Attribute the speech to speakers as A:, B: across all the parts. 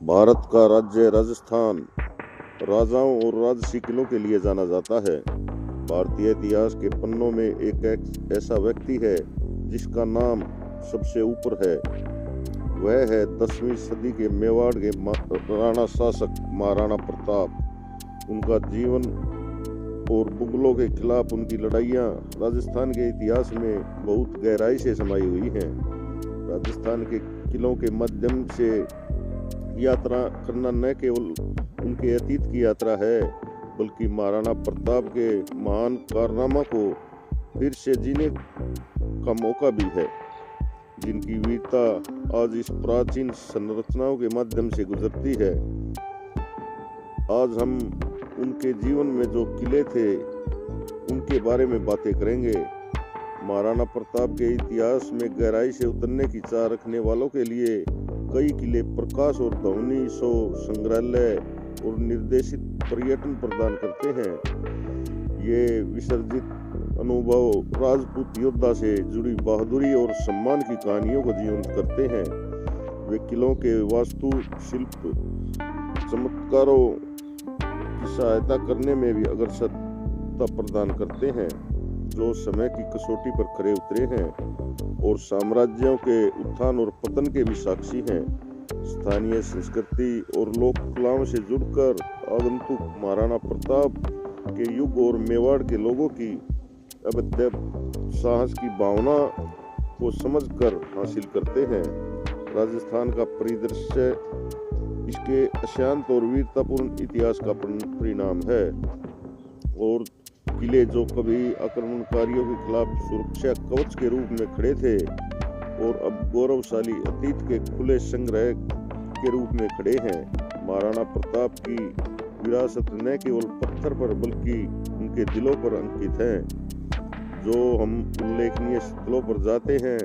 A: भारत का राज्य राजस्थान राजाओं और राजसी किलों के लिए जाना जाता है। भारतीय इतिहास के पन्नों में एक ऐसा व्यक्ति है जिसका नाम सबसे ऊपर है। वह है 10वीं सदी के मेवाड़ के राणा शासक महाराणा प्रताप। उनका जीवन और मुगलों के खिलाफ उनकी लड़ाइयाँ राजस्थान के इतिहास में बहुत गहराई से समाई हुई हैं। राजस्थान के किलों के माध्यम से यात्रा करना न केवल उनके अतीत की यात्रा है, बल्कि महाराणा प्रताप के महान कारनामा को फिर से जीने का मौका भी है, जिनकी वीरता आज इस प्राचीन संरचनाओं के माध्यम से गुजरती है। आज हम उनके जीवन में जो किले थे उनके बारे में बातें करेंगे। महाराणा प्रताप के इतिहास में गहराई से उतरने की चाह रखने वालों के लिए कई किले प्रकाश और ध्वनि शो, संग्रहालय और निर्देशित पर्यटन प्रदान करते हैं। ये विसर्जित अनुभव राजपूत योद्धा से जुड़ी बहादुरी और सम्मान की कहानियों को जीवंत करते हैं। वे किलों के वास्तु शिल्प चमत्कारों की सहायता करने में भी अग्रसरता प्रदान करते हैं, जो समय की कसौटी पर खरे उतरे हैं और साम्राज्यों के उत्थान और पतन के भी साक्षी हैं। स्थानीय संस्कृति और लोक कलाओं से जुड़कर आगंतुक महाराणा प्रताप के युग और मेवाड़ के लोगों की अभेद्य साहस की भावना को समझकर हासिल करते हैं। राजस्थान का परिदृश्य इसके अशांत और वीरतापूर्ण इतिहास का परिणाम है, और किले जो कभी आक्रमणकारियों के खिलाफ सुरक्षा कवच के रूप में खड़े थे और अब गौरवशाली अतीत के खुले संग्रह के रूप में खड़े हैं। महाराणा प्रताप की विरासत न केवल पत्थर पर बल्कि उनके दिलों पर अंकित है। जो हम उल्लेखनीय स्थलों पर जाते हैं,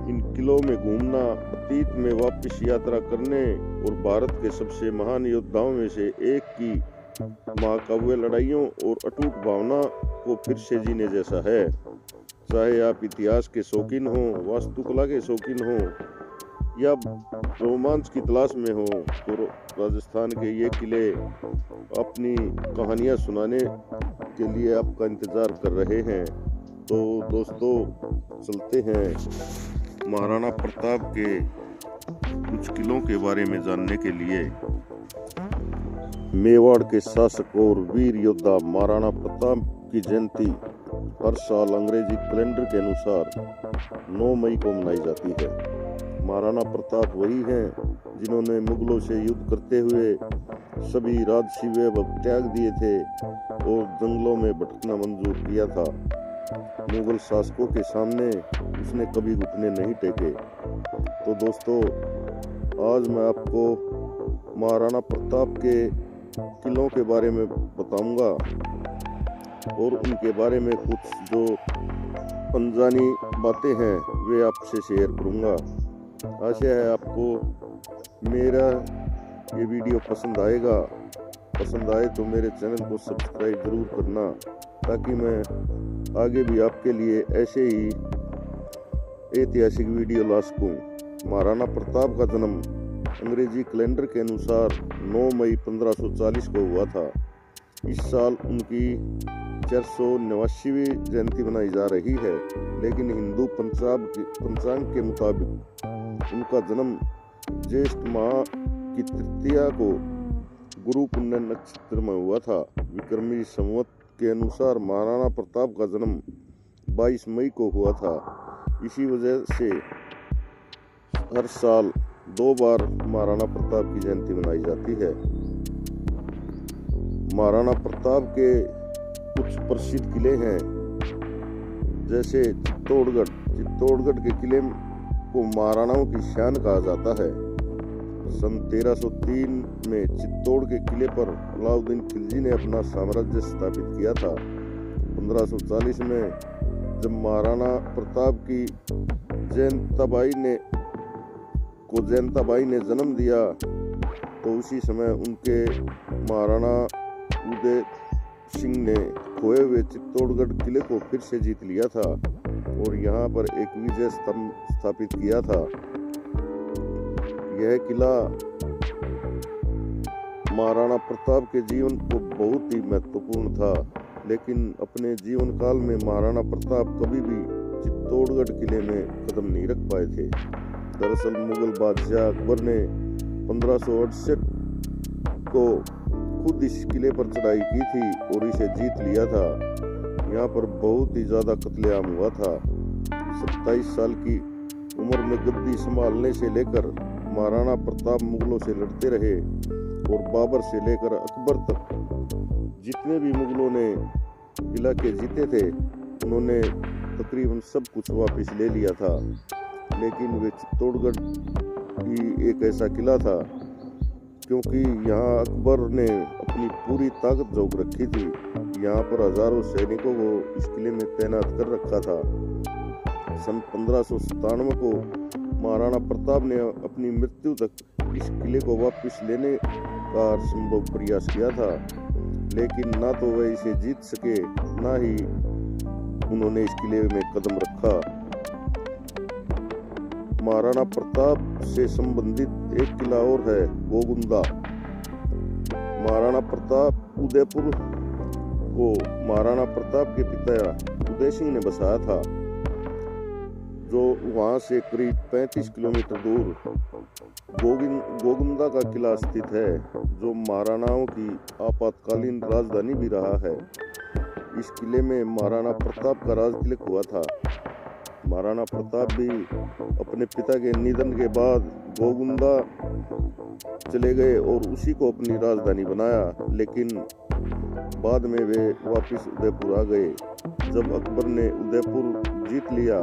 A: इन किलों में घूमना अतीत में वापस यात्रा करने और भारत के सबसे महान योद्धाओं में से एक की महाकाव्य लड़ाइयों और अटूट भावना को फिर से जीने जैसा है। चाहे आप इतिहास के शौकीन हों, वास्तुकला के शौकीन हों या रोमांच की तलाश में हों, तो राजस्थान के ये किले अपनी कहानियां सुनाने के लिए आपका इंतजार कर रहे हैं। तो दोस्तों, चलते हैं महाराणा प्रताप के कुछ किलों के बारे में जानने के लिए। मेवाड़ के शासक और वीर योद्धा महाराणा प्रताप की जयंती हर साल अंग्रेजी कैलेंडर के अनुसार 9 मई को मनाई जाती है। महाराणा प्रताप वही हैं जिन्होंने मुगलों से युद्ध करते हुए सभी राजसी वैभव त्याग दिए थे और जंगलों में भटकना मंजूर किया था। मुगल शासकों के सामने उसने कभी घुटने नहीं टेके। तो दोस्तों, आज मैं आपको महाराणा प्रताप के किलों के बारे में बताऊंगा और उनके बारे में कुछ जो अनजानी बातें हैं वे आपसे शेयर करूंगा। आशा है आपको मेरा ये वीडियो पसंद आएगा। पसंद आए तो मेरे चैनल को सब्सक्राइब जरूर करना, ताकि मैं आगे भी आपके लिए ऐसे ही ऐतिहासिक वीडियो ला सकूं। महाराणा प्रताप का जन्म अंग्रेजी कैलेंडर के अनुसार 9 मई 1540 को हुआ था। इस साल उनकी 489वीं जयंती मनाई जा रही है, लेकिन हिंदू पंचांग के मुताबिक उनका जन्म ज्येष्ठ माह की तृतीया को गुरु पुण्य नक्षत्र में हुआ था। विक्रमी संवत के अनुसार महाराणा प्रताप का जन्म 22 मई को हुआ था। इसी वजह से हर साल 2 बार महाराणा प्रताप की जयंती मनाई जाती है। महाराणा प्रताप के कुछ प्रसिद्ध किले हैं, जैसे चित्तौड़गढ़ के किले को महाराणाओं की शान कहा जाता है। सन 1303 में चित्तौड़ के किले पर अलाउद्दीन खिलजी ने अपना साम्राज्य स्थापित किया था। 1540 में जब महाराणा प्रताप की जयंताबाई ने जन्म दिया, तो उसी समय उनके महाराणा उदय सिंह ने खोए हुए चित्तौड़गढ़ किले को फिर से जीत लिया था और यहाँ पर एक विजय स्तंभ स्थापित किया था। यह किला महाराणा प्रताप के जीवन को बहुत ही महत्वपूर्ण था, लेकिन अपने जीवन काल में महाराणा प्रताप कभी भी चित्तौड़गढ़ किले में कदम नहीं रख पाए थे। दरअसल मुगल बादशाह अकबर ने 1568 को खुद इस किले पर चढ़ाई की थी और इसे जीत लिया था। यहाँ पर बहुत ही ज्यादा कत्लेआम हुआ था। 27 साल की उम्र में गद्दी संभालने से लेकर महाराणा प्रताप मुगलों से लड़ते रहे और बाबर से लेकर अकबर तक जितने भी मुगलों ने इलाके जीते थे उन्होंने तकरीबन सब कुछ वापस ले लिया था। लेकिन वे चित्तौड़गढ़ ही एक ऐसा किला था, क्योंकि यहाँ अकबर ने अपनी पूरी ताकत झोंक रखी थी। यहाँ पर हजारों सैनिकों को इस किले में तैनात कर रखा था। सन 1597 को महाराणा प्रताप ने अपनी मृत्यु तक इस किले को वापस लेने का संभव प्रयास किया था, लेकिन ना तो वह इसे जीत सके, ना ही उन्होंने इस किले में कदम रखा। महाराणा प्रताप से संबंधित एक किला और है, गोगुंदा। महाराणा प्रताप उदयपुर को महाराणा प्रताप के पिता उदय सिंह ने बसाया था, जो वहां से करीब 35 किलोमीटर दूर गोगुंदा का किला स्थित है, जो महाराणाओं की आपातकालीन राजधानी भी रहा है। इस किले में महाराणा प्रताप का राज तिलक हुआ था। महाराणा प्रताप भी अपने पिता के निधन के बाद गोगुंदा चले गए और उसी को अपनी राजधानी बनाया, लेकिन बाद में वे वापस उदयपुर आ गए। जब अकबर ने उदयपुर जीत लिया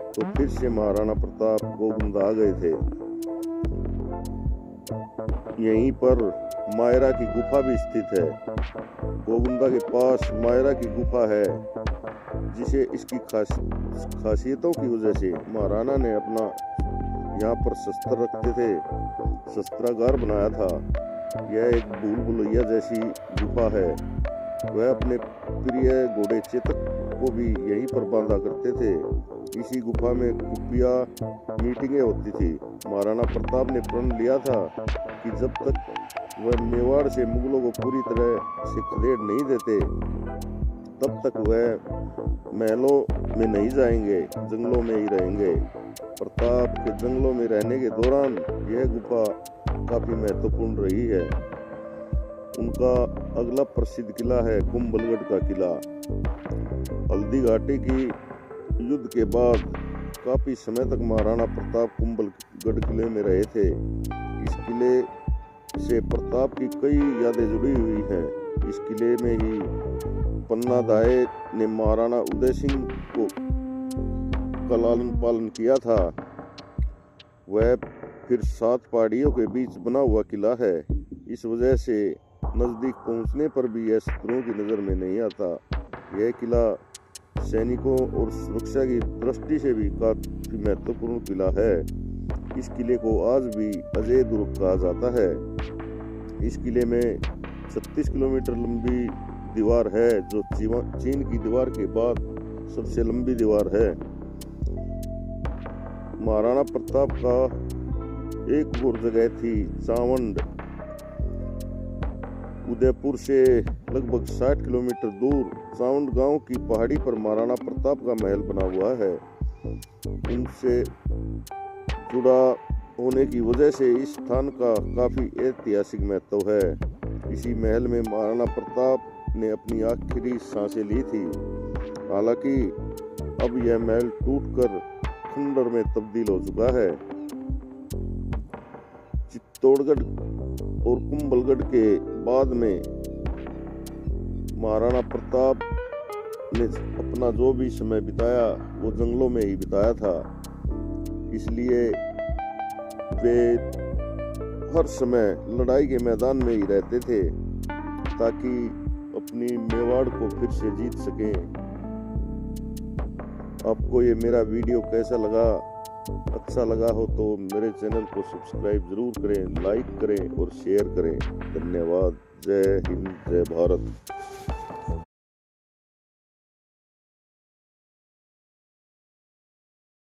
A: तो फिर से महाराणा प्रताप गोगुंदा आ गए थे। यहीं पर मायरा की गुफा भी स्थित है। गोगुंदा के पास मायरा की गुफा है, जिसे इसकी खासियतों की वजह से महाराणा ने अपना यहाँ पर शस्त्र रखते थे शस्त्रागार बनाया था। यह एक भूल भुलैया जैसी गुफा है। वह अपने प्रिय घोड़े चेतक को भी यहीं पर बांधा करते थे। इसी गुफा में खुफिया मीटिंगें होती थी। महाराणा प्रताप ने प्रण लिया था कि जब तक वह मेवाड़ से मुगलों को पूरी तरह से खदेड़ नहीं देते, तब तक वह महलों में नहीं जाएंगे, जंगलों में ही रहेंगे। प्रताप के जंगलों में रहने के दौरान यह गुफा काफी महत्वपूर्ण रही है। उनका अगला प्रसिद्ध किला है कुंभलगढ़ का किला। हल्दी घाटी की युद्ध के बाद काफी समय तक महाराणा प्रताप कुंभलगढ़ किले में रहे थे। इस किले से प्रताप की कई यादें जुड़ी हुई हैं। इस किले में ही पन्ना दाए ने महाराणा उदय सिंह को लालन पालन किया था। वह फिर 7 पहाड़ियों के बीच बना हुआ किला है। इस वजह से नजदीक पहुंचने पर भी यह शत्रुओं की नजर में नहीं आता। यह किला सैनिकों और सुरक्षा की दृष्टि से भी काफी महत्वपूर्ण किला है। इस किले को आज भी अजय दुर्ग कहा जाता है। इस किले में 36 किलोमीटर लंबी दीवार है, जो चीन की दीवार के बाद सबसे लंबी दीवार है। महाराणा प्रताप का एक और जगह थी चावंड। उदयपुर से लगभग 60 किलोमीटर दूर चावंड गांव की पहाड़ी पर महाराणा प्रताप का महल बना हुआ है। उनसे जुड़ा होने की वजह से इस स्थान का काफी ऐतिहासिक महत्व है। इसी महल में महाराणा प्रताप ने अपनी आखिरी सांसें ली थी। हालांकि अब यह महल टूटकर खंडर में तब्दील हो चुका है। चित्तौड़गढ़ और कुंभलगढ़ के बाद में महाराणा प्रताप ने अपना जो भी समय बिताया वो जंगलों में ही बिताया था। इसलिए वे हर समय लड़ाई के मैदान में ही रहते थे, ताकि अपनी मेवाड़ को फिर से जीत सकें। आपको ये मेरा वीडियो कैसा लगा? अच्छा लगा हो तो मेरे चैनल को सब्सक्राइब जरूर करें, लाइक करें और शेयर करें। धन्यवाद। जय हिंद, जय भारत।